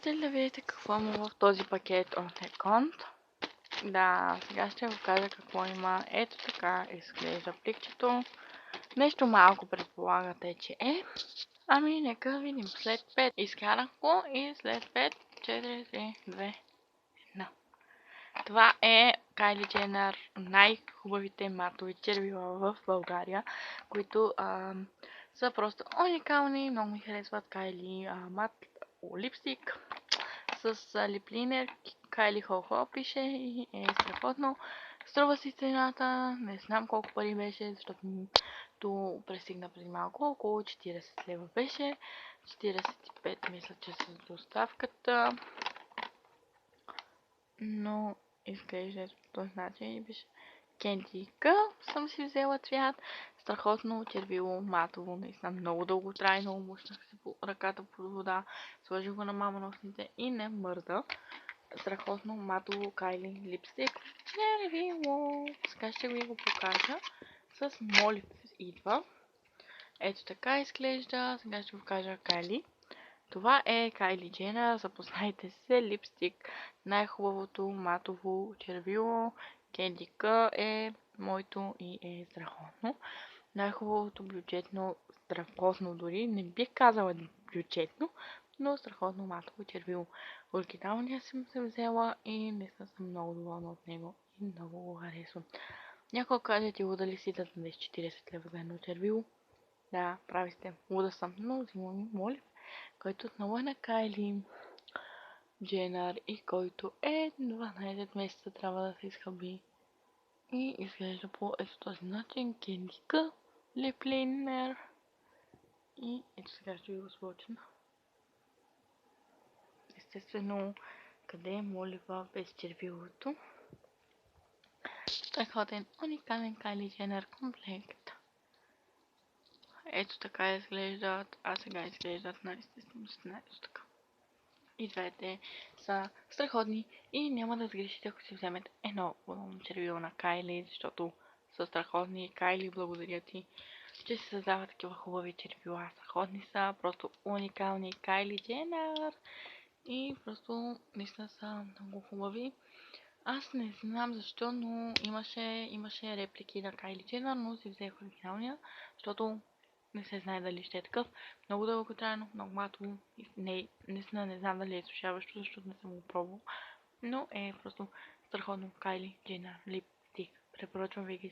Искате ли да видите какво има в този пакет от Еконт? Да, сега ще ви кажа какво има. Ето така изглежда пликчето. Нещо малко предполагате, че е. Ами, нека видим. След 5 изкарах го и след 5, 4, 3, 2, 1. Това е Кайли Дженър, най-хубавите матови червила в България, които са просто уникални. Много ми харесват Кайли мат липстик с липлинер. Кайли Хо пише и е страхотно. Струва си цената, не знам колко пари беше, защото то пристигна преди малко, около 40 лева беше. 45 мисля, че с доставката. Но изглежда по този начин. Беше кендика, съм си взела цвят. Страхотно червило, матово, наистина много дълго трайно. Мушнах си по ръката под вода, сложих го на мамоносните и не мърда. Страхотно матово Кайли липстик. Червило. Сега ще ви го покажа. С молив идва. Ето така изглежда. Сега ще ви покажа Кайли. Това е Кайли Дженър. Запознайте се. Липстик. Най-хубавото матово червило. Кендика е моето и е страхотно. Най-хубавото бюджетно, страхотно дори. Не бих казала бюджетно, но страхотно матово червило. Оригиналния съм се взела и наистина съм много доволна от него и много го харесвам. Някой каже ти луда ли си да дадеш 40 лева за едно червило? Да, прави сте. Луда съм, но взимам моля, който отново е на Кайли Дженър и който е 12 месеца трябва да се изхъби. И изглежда по ето този начин. Кендика, липлинер. И ето сега ще ви го сложим. Естествено, къде е молива без червилото. Страхотен, уникален Кайли Дженър комплект. Ето така изглеждат, а сега изглеждат на естествено ето така. И двете са страхотни и няма да сгрешите, ако си вземете едно подобно червило на Кайли, защото са страхотни. Кайли, благодаря ти, че се създава такива хубави червила. Страхотни са, просто уникални Кайли Дженър и просто наистина са много хубави. Аз не знам защо, но имаше реплики на Кайли Дженър, но си взех оригиналния, защото не се знае дали ще е такъв. Много дълготрайно, много матово. Наистина не знам дали е сушаващо, защото не съм го пробвал. Но е просто страхотно Кайли Дженър липтик. Препоръчвам ви ги.